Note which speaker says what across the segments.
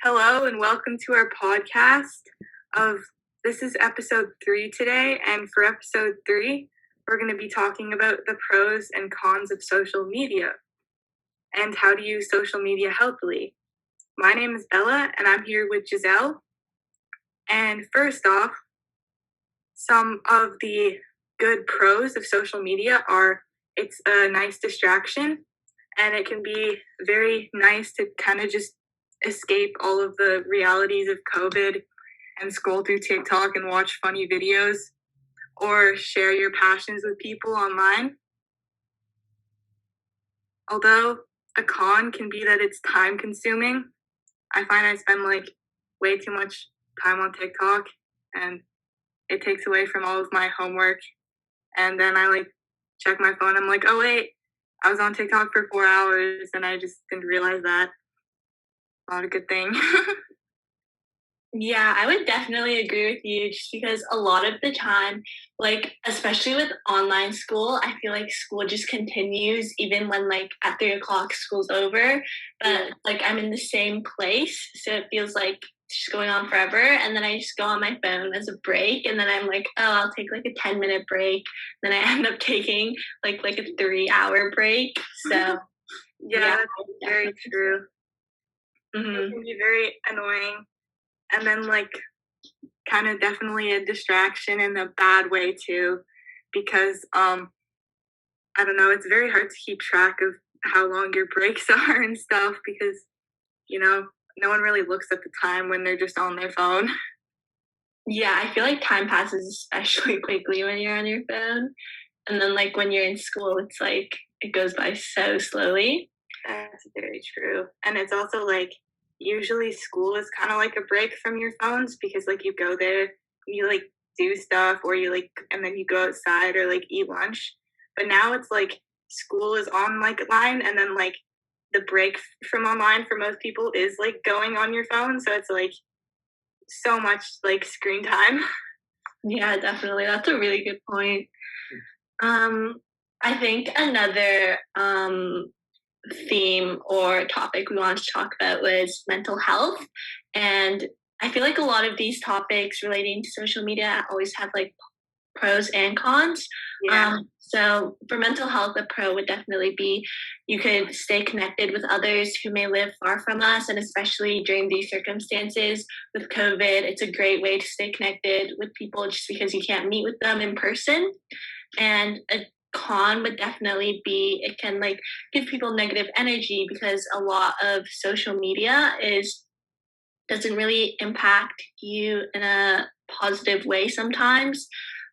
Speaker 1: Hello and welcome to our podcast this is episode 3 today, and for episode 3 we're going to be talking about the pros and cons of social media and how to use social media healthily. My name is Bella and I'm here with Giselle. And first off, some of the good pros of social media are it's a nice distraction and it can be very nice to kind of just escape all of the realities of COVID and scroll through TikTok and watch funny videos or share your passions with people online. Although a con can be that it's time consuming. I find I spend way too much time on TikTok and it takes away from all of my homework. And then I check my phone. I'm like, oh wait, I was on TikTok for 4 hours and I just didn't realize that. Not a good thing.
Speaker 2: Yeah, I would definitely agree with you just because a lot of the time, especially with online school, I feel like school just continues even when at 3 o'clock school's over. But I'm in the same place, so it feels like it's just going on forever. And then I just go on my phone as a break, and then I'm like, oh, I'll take a 10-minute break. Then I end up taking like a 3-hour break. So
Speaker 1: yeah, that's very true. It can be very annoying. And then kind of definitely a distraction in a bad way too, because I don't know, it's very hard to keep track of how long your breaks are and stuff because no one really looks at the time when they're just on their phone.
Speaker 2: Yeah, I feel like time passes especially quickly when you're on your phone. And then when you're in school, it's it goes by so slowly.
Speaker 1: That's very true. And it's also usually school is kind of like a break from your phones because you go there, you do stuff, or you and then you go outside or eat lunch. But now it's school is online, and then the break from online for most people is going on your phone. So it's so much screen time.
Speaker 2: Yeah, definitely. That's a really good point. I think another theme or topic we wanted to talk about was mental health. And I feel like a lot of these topics relating to social media always have pros and cons.
Speaker 1: Yeah.
Speaker 2: So for mental health, a pro would definitely be you could stay connected with others who may live far from us. And especially during these circumstances with COVID, it's a great way to stay connected with people just because you can't meet with them in person. And a con would definitely be it can give people negative energy because a lot of social media doesn't really impact you in a positive way sometimes.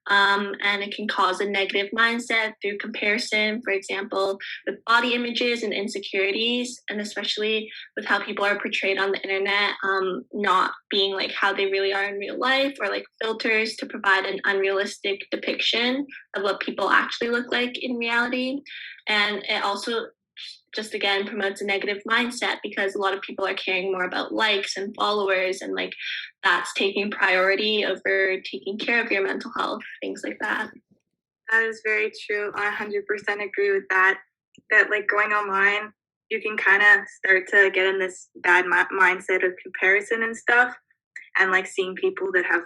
Speaker 2: And it can cause a negative mindset through comparison, for example, with body images and insecurities, and especially with how people are portrayed on the internet, not being how they really are in real life, or filters to provide an unrealistic depiction of what people actually look like in reality. And it also just again promotes a negative mindset because a lot of people are caring more about likes and followers, and that's taking priority over taking care of your mental health, things like that.
Speaker 1: That is very true. I 100% agree with that. That going online, you can kind of start to get in this bad mindset of comparison and stuff, and seeing people that have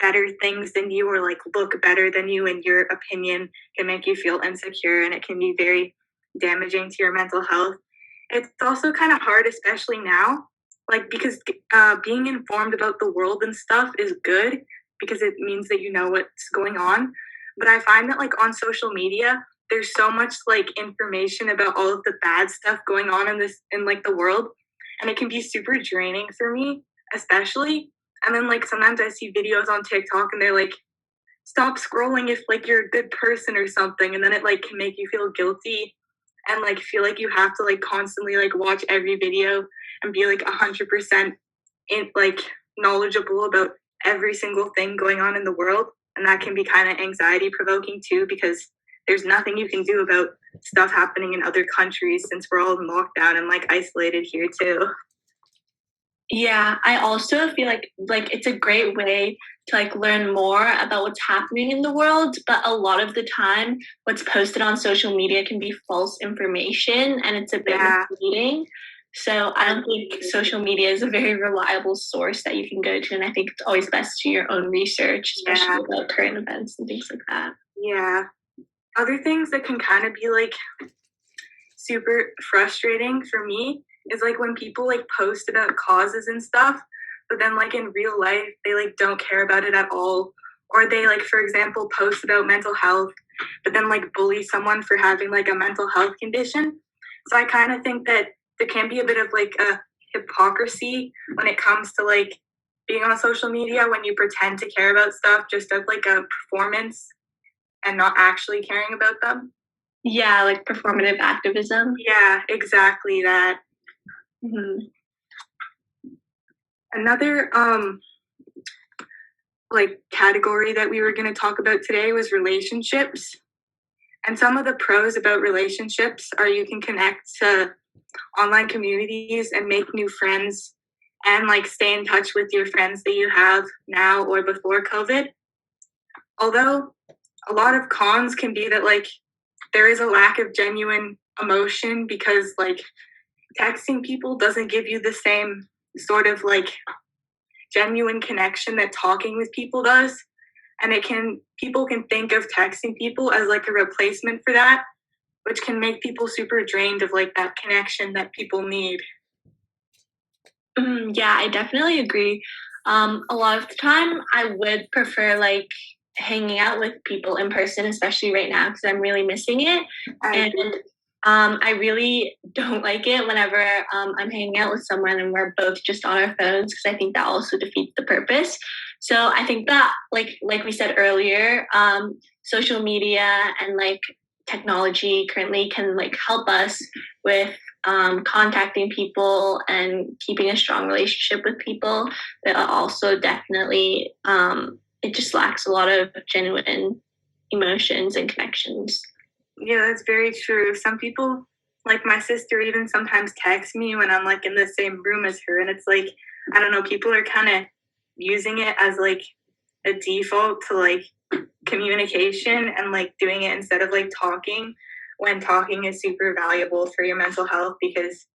Speaker 1: better things than you or look better than you in your opinion can make you feel insecure, and it can be very damaging to your mental health. It's also kind of hard, especially now, because being informed about the world and stuff is good because it means that you know what's going on. But I find that on social media, there's so much information about all of the bad stuff going on in the world, and it can be super draining for me, especially. And then sometimes I see videos on TikTok and they're stop scrolling if you're a good person or something, and then it can make you feel guilty and feel you have to constantly watch every video and be 100% in knowledgeable about every single thing going on in the world. And that can be kind of anxiety provoking too, because there's nothing you can do about stuff happening in other countries since we're all in lockdown and isolated here too.
Speaker 2: Yeah, I also feel like it's a great way to learn more about what's happening in the world, but a lot of the time what's posted on social media can be false information and it's a bit misleading. So I don't think social media is a very reliable source that you can go to. And I think it's always best to do your own research, especially about current events and things like that.
Speaker 1: Yeah. Other things that can kind of be like super frustrating for me is like when people like post about causes and stuff, but then like in real life they like don't care about it at all. Or they like, for example, post about mental health, but then like bully someone for having like a mental health condition. So I kind of think that there can be a bit of like a hypocrisy when it comes to like being on social media when you pretend to care about stuff just as like a performance and not actually caring about them.
Speaker 2: Yeah, like performative activism.
Speaker 1: Yeah, exactly that.
Speaker 2: Mm-hmm.
Speaker 1: Another like category that we were going to talk about today was relationships. And some of the pros about relationships are you can connect to online communities and make new friends and like stay in touch with your friends that you have now or before COVID. Although a lot of cons can be that like there is a lack of genuine emotion because like texting people doesn't give you the same sort of like genuine connection that talking with people does. And people can think of texting people as like a replacement for that, which can make people super drained of like that connection that people need.
Speaker 2: Yeah, I definitely agree. A lot of the time I would prefer like hanging out with people in person, especially right now because I'm really missing it. I really don't like it whenever I'm hanging out with someone and we're both just on our phones because I think that also defeats the purpose. So I think that like we said earlier, social media and like technology currently can like help us with contacting people and keeping a strong relationship with people, but also definitely it just lacks a lot of genuine emotions and connections.
Speaker 1: Yeah, that's very true. Some people, like my sister, even sometimes text me when I'm like in the same room as her, and it's like, I don't know, people are kind of using it as like a default to like communication and like doing it instead of like talking, when talking is super valuable for your mental health because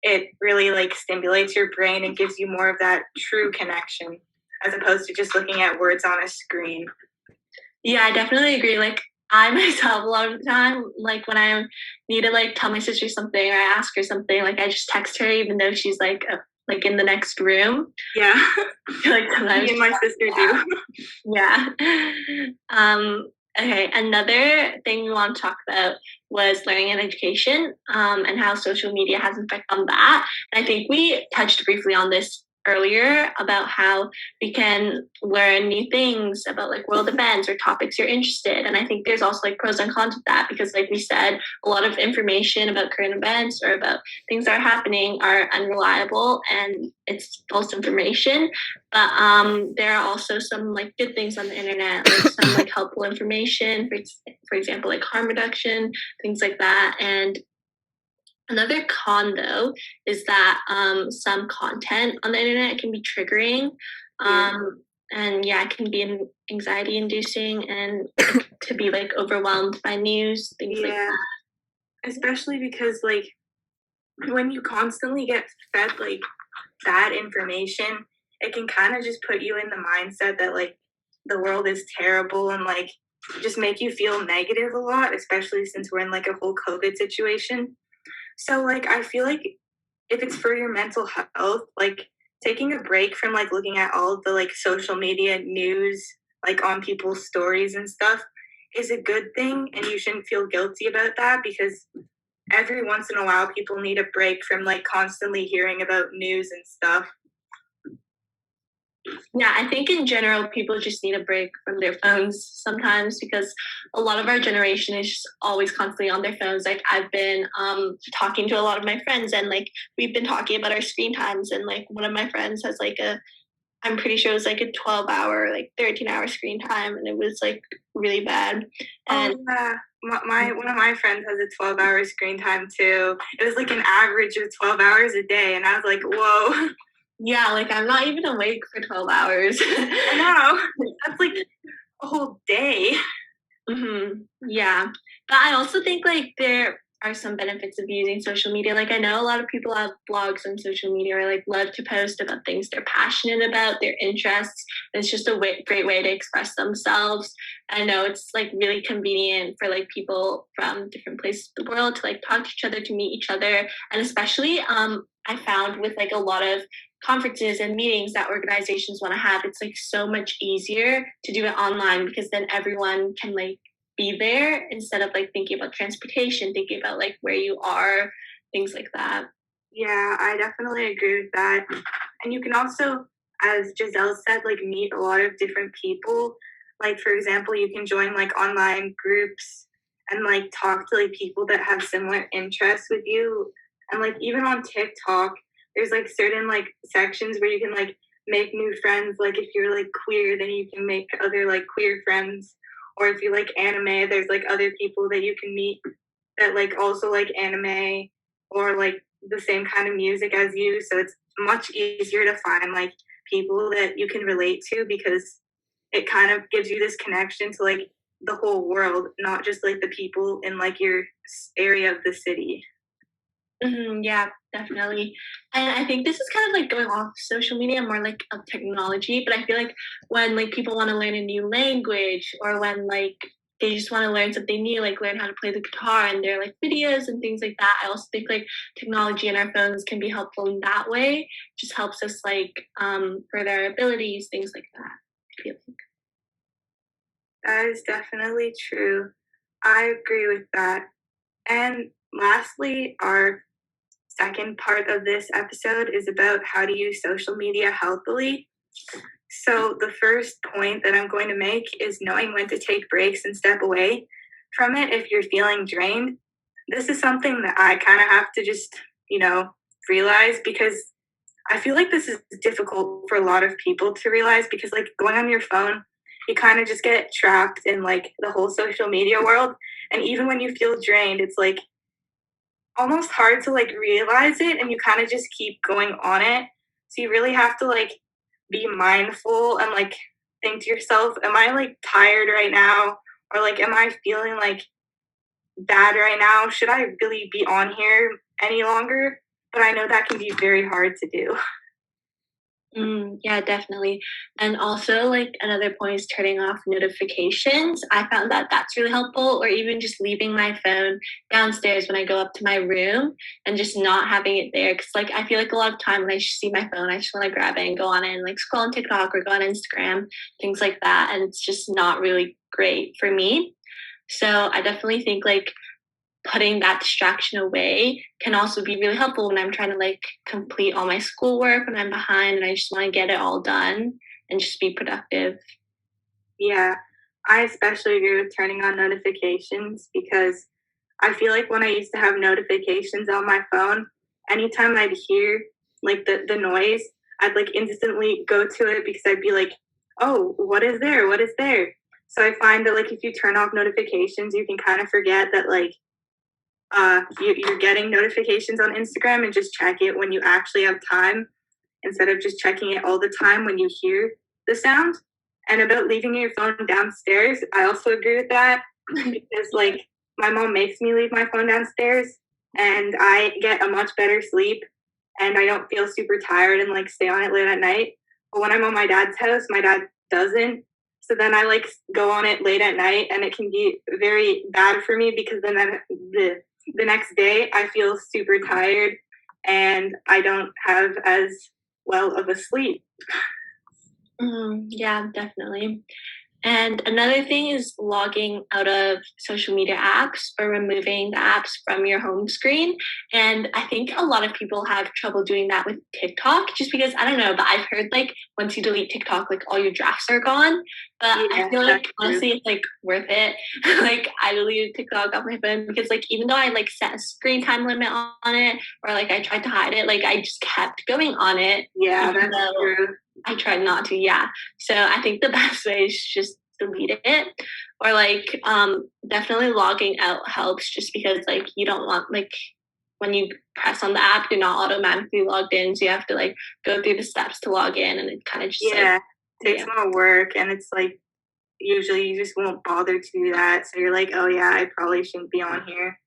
Speaker 1: it really like stimulates your brain and gives you more of that true connection as opposed to just looking at words on a screen.
Speaker 2: Yeah, I definitely agree. Like I myself a lot of the time, like when I need to like tell my sister something or I ask her something, like I just text her even though she's like in the next room.
Speaker 1: Yeah.
Speaker 2: Like
Speaker 1: me and my sister do.
Speaker 2: Yeah. Okay, another thing we want to talk about was learning and education and how social media has an effect on that. And I think we touched briefly on this earlier about how we can learn new things about like world events or topics you're interested. And I think there's also like pros and cons of that because like we said, a lot of information about current events or about things that are happening are unreliable and it's false information. But there are also some like good things on the internet, like some like helpful information, for example, like harm reduction, things like that. And another con, though, is that some content on the internet can be triggering. And yeah, it can be anxiety inducing and to be like overwhelmed by news, things like that.
Speaker 1: Especially because like when you constantly get fed like bad information, it can kind of just put you in the mindset that like the world is terrible and like just make you feel negative a lot, especially since we're in like a whole COVID situation. So like I feel like if it's for your mental health, like taking a break from like looking at all of the like social media news like on people's stories and stuff is a good thing, and you shouldn't feel guilty about that because every once in a while people need a break from like constantly hearing about news and stuff.
Speaker 2: Yeah, I think in general, people just need a break from their phones sometimes because a lot of our generation is just always constantly on their phones. Like I've been talking to a lot of my friends and like we've been talking about our screen times and like one of my friends has like I'm pretty sure it was like a 12-hour, like 13-hour screen time and it was like really bad. And
Speaker 1: yeah. One of my friends has a 12-hour screen time too. It was like an average of 12 hours a day and I was like, whoa.
Speaker 2: Yeah, like I'm not even awake for 12 hours.
Speaker 1: I know. That's like a whole day.
Speaker 2: Yeah. But I also think like there are some benefits of using social media. Like I know a lot of people have blogs on social media or like love to post about things they're passionate about, their interests. It's just a great way to express themselves. I know it's like really convenient for like people from different places of the world to like talk to each other, to meet each other. And especially I found with like a lot of conferences and meetings that organizations want to have, it's like so much easier to do it online because then everyone can like be there instead of like thinking about transportation, thinking about like where you are, things like that.
Speaker 1: Yeah, I definitely agree with that. And you can also, as Giselle said, like meet a lot of different people. Like for example, you can join like online groups and like talk to like people that have similar interests with you. And like even on TikTok, there's like certain like sections where you can like make new friends. Like if you're like queer, then you can make other like queer friends. Or if you like anime, there's like other people that you can meet that like also like anime or like the same kind of music as you. So it's much easier to find like people that you can relate to because it kind of gives you this connection to like the whole world, not just like the people in like your area of the city.
Speaker 2: Yeah, definitely. And I think this is kind of like going off social media, more like of technology. But I feel like when like people want to learn a new language or when like they just want to learn something new, like learn how to play the guitar and there are like videos and things like that. I also think like technology in our phones can be helpful in that way. It just helps us like further our abilities, things like that. I feel like.
Speaker 1: That is definitely true. I agree with that. And lastly, our second part of this episode is about how to use social media healthily. So, the first point that I'm going to make is knowing when to take breaks and step away from it if you're feeling drained. This is something that I kind of have to just, realize because I feel like this is difficult for a lot of people to realize because, like, going on your phone, you kind of just get trapped in like the whole social media world. And even when you feel drained, it's like almost hard to like realize it and you kind of just keep going on it. So you really have to like be mindful and like think to yourself, am I like tired right now? Or like, am I feeling like bad right now? Should I really be on here any longer? But I know that can be very hard to do.
Speaker 2: Yeah, definitely. And also, like, another point is turning off notifications. I found that that's really helpful, or even just leaving my phone downstairs when I go up to my room and just not having it there. Because, like, I feel like a lot of time when I see my phone, I just want to grab it and go on it and, like, scroll on TikTok or go on Instagram, things like that. And it's just not really great for me. So I definitely think, like, putting that distraction away can also be really helpful when I'm trying to like complete all my schoolwork when I'm behind and I just want to get it all done and just be productive.
Speaker 1: Yeah, I especially agree with turning on notifications because I feel like when I used to have notifications on my phone, anytime I'd hear like the noise, I'd like instantly go to it because I'd be like, oh, what is there? What is there? So I find that like if you turn off notifications, you can kind of forget that like you're getting notifications on Instagram and just check it when you actually have time instead of just checking it all the time when you hear the sound. And about leaving your phone downstairs, I also agree with that because like my mom makes me leave my phone downstairs and I get a much better sleep and I don't feel super tired and like stay on it late at night. But when I'm on my dad's house, my dad doesn't. So then I like go on it late at night and it can be very bad for me because then the next day I feel super tired and I don't have as well of a sleep.
Speaker 2: Yeah, definitely. And another thing is logging out of social media apps or removing the apps from your home screen. And I think a lot of people have trouble doing that with TikTok just because I don't know, but I've heard like once you delete TikTok, like all your drafts are gone. But
Speaker 1: Yeah,
Speaker 2: I feel like honestly it's like worth it. Like I deleted TikTok off my phone because like even though I like set a screen time limit on it or like I tried to hide it, like I just kept going on it.
Speaker 1: Yeah, that's true.
Speaker 2: I tried not to, yeah. So I think the best way is just delete it. Or like definitely logging out helps just because like you don't want like when you press on the app, you're not automatically logged in. So you have to like go through the steps to log in and it kind of just
Speaker 1: takes more work and it's like usually you just won't bother to do that. So you're like, oh yeah, I probably shouldn't be on here.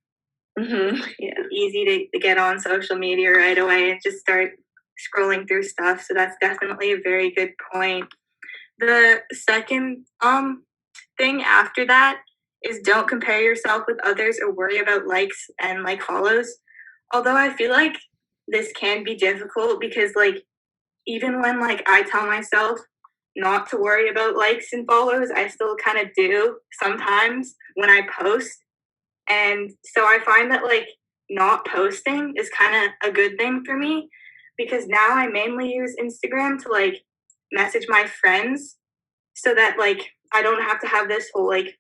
Speaker 2: Yeah.
Speaker 1: Easy to get on social media right away and just start scrolling through stuff. So that's definitely a very good point. The second thing after that is don't compare yourself with others or worry about likes and like follows. Although I feel like this can be difficult because like even when like I tell myself not to worry about likes and follows, I still kind of do sometimes when I post. And so I find that like not posting is kind of a good thing for me because now I mainly use Instagram to like message my friends so that like I don't have to have this whole like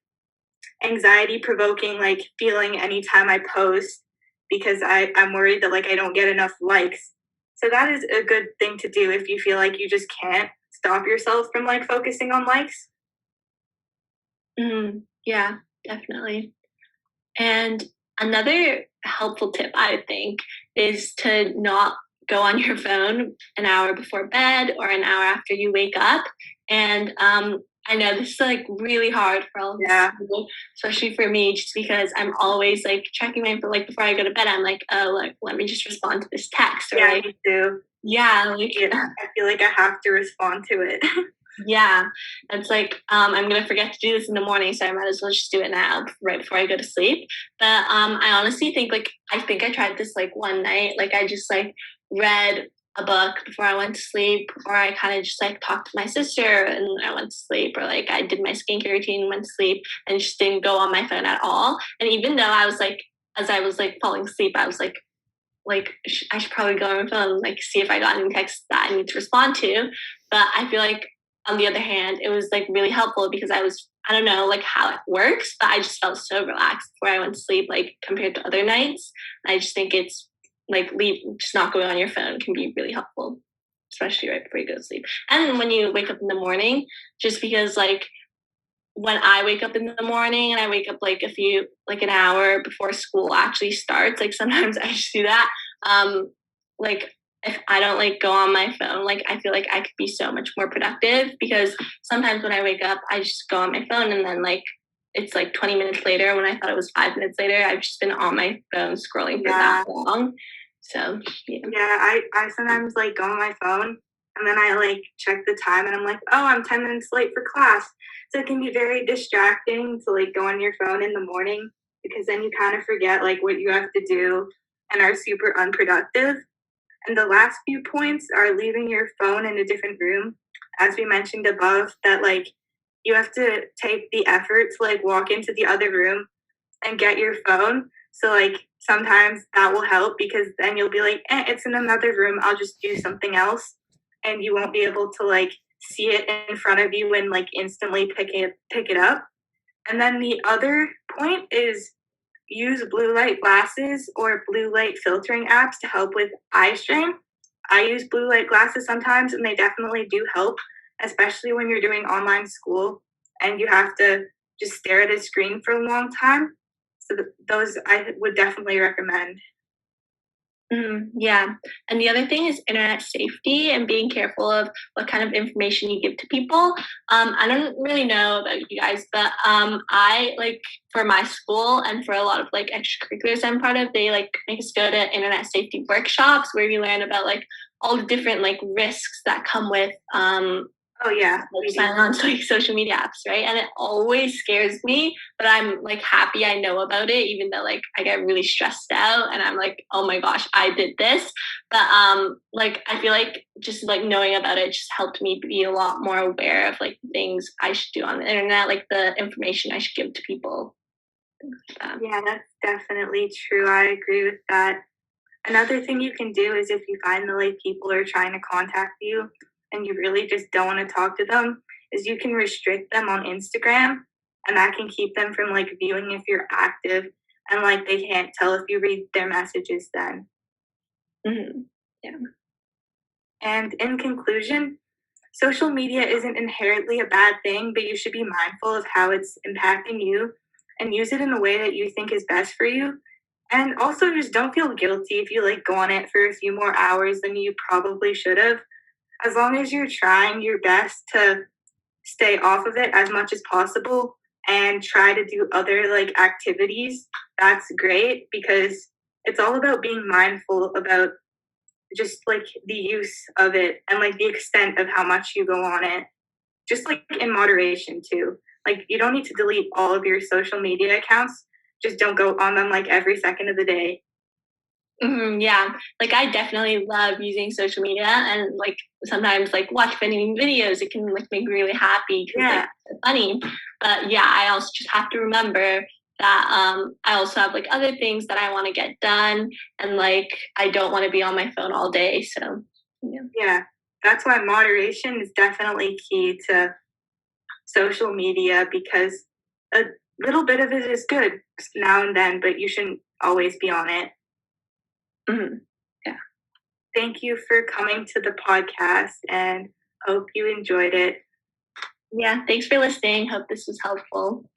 Speaker 1: anxiety provoking like feeling anytime I post because I'm worried that like I don't get enough likes. So that is a good thing to do if you feel like you just can't stop yourself from like focusing on likes.
Speaker 2: Yeah, definitely. And another helpful tip, I think, is to not go on your phone an hour before bed or an hour after you wake up. And I know this is like really hard for all of us, people, especially for me, just because I'm always like checking my phone. Like before I go to bed, I'm like, oh, like let me just respond to this text. Or
Speaker 1: Yeah,
Speaker 2: like,
Speaker 1: me too.
Speaker 2: yeah, like
Speaker 1: Yeah, I feel like I have to respond to it.
Speaker 2: yeah, it's like I'm gonna forget to do this in the morning, so I might as well just do it now, right before I go to sleep. But I honestly think like I think I tried this like one night. Like I just like read a book before I went to sleep, or I kind of just like talked to my sister and I went to sleep, or like I did my skincare routine and went to sleep, and just didn't go on my phone at all. And even though I was like, as I was like falling asleep, I was like I should probably go on my phone and like see if I got any texts that I need to respond to. But I feel like on the other hand, it was like really helpful because I don't know like how it works, but I just felt so relaxed before I went to sleep, like compared to other nights. I just think it's like just not going on your phone can be really helpful, especially right before you go to sleep. And when you wake up in the morning, just because like when I wake up in the morning and I wake up like an hour before school actually starts, like sometimes I just do that. Like if I don't like go on my phone, like I feel like I could be so much more productive because sometimes when I wake up, I just go on my phone and then like it's like 20 minutes later when I thought it was 5 minutes later, I've just been on my phone scrolling for that long. So
Speaker 1: I sometimes like go on my phone and then I like check the time and I'm like, oh, I'm 10 minutes late for class. So it can be very distracting to like go on your phone in the morning because then you kind of forget like what you have to do and are super unproductive. And the last few points are leaving your phone in a different room. As we mentioned above, that like you have to take the effort to like walk into the other room and get your phone. So like sometimes that will help because then you'll be like, it's in another room. I'll just do something else, and you won't be able to like see it in front of you and like instantly pick it up. And then the other point is use blue light glasses or blue light filtering apps to help with eye strain. I use blue light glasses sometimes, and they definitely do help, especially when you're doing online school and you have to just stare at a screen for a long time. So those I would definitely recommend.
Speaker 2: Yeah. And the other thing is internet safety and being careful of what kind of information you give to people. I don't really know about you guys, but I like for my school and for a lot of like extracurriculars I'm part of, they like make us go to internet safety workshops where we learn about like all the different like risks that come with
Speaker 1: Oh yeah,
Speaker 2: signing on to like social media apps, right? And it always scares me, but I'm like happy I know about it, even though like I get really stressed out and I'm like, oh my gosh, I did this. But like I feel like just like knowing about it just helped me be a lot more aware of like things I should do on the internet, like the information I should give to people.
Speaker 1: Yeah, that's definitely true. I agree with that. Another thing you can do is if you find that like people are trying to contact you and you really just don't want to talk to them, is you can restrict them on Instagram, and that can keep them from like viewing if you're active, and like they can't tell if you read their messages then.
Speaker 2: Yeah.
Speaker 1: And in conclusion, social media isn't inherently a bad thing, but you should be mindful of how it's impacting you and use it in a way that you think is best for you. And also just don't feel guilty if you like go on it for a few more hours than you probably should have. As long as you're trying your best to stay off of it as much as possible and try to do other like activities, that's great because it's all about being mindful about just like the use of it and like the extent of how much you go on it. Just like in moderation too. Like you don't need to delete all of your social media accounts. Just don't go on them like every second of the day.
Speaker 2: Yeah, like I definitely love using social media and like sometimes like watch funny videos. It can like make me really happy because
Speaker 1: Yeah.
Speaker 2: like it's funny. But yeah, I also just have to remember that I also have like other things that I want to get done, and like I don't want to be on my phone all day. So yeah.
Speaker 1: Yeah. That's why moderation is definitely key to social media because a little bit of it is good now and then, but you shouldn't always be on it.
Speaker 2: Mhm.
Speaker 1: Thank you for coming to the podcast and hope you enjoyed it.
Speaker 2: Yeah, thanks for listening. Hope this was helpful.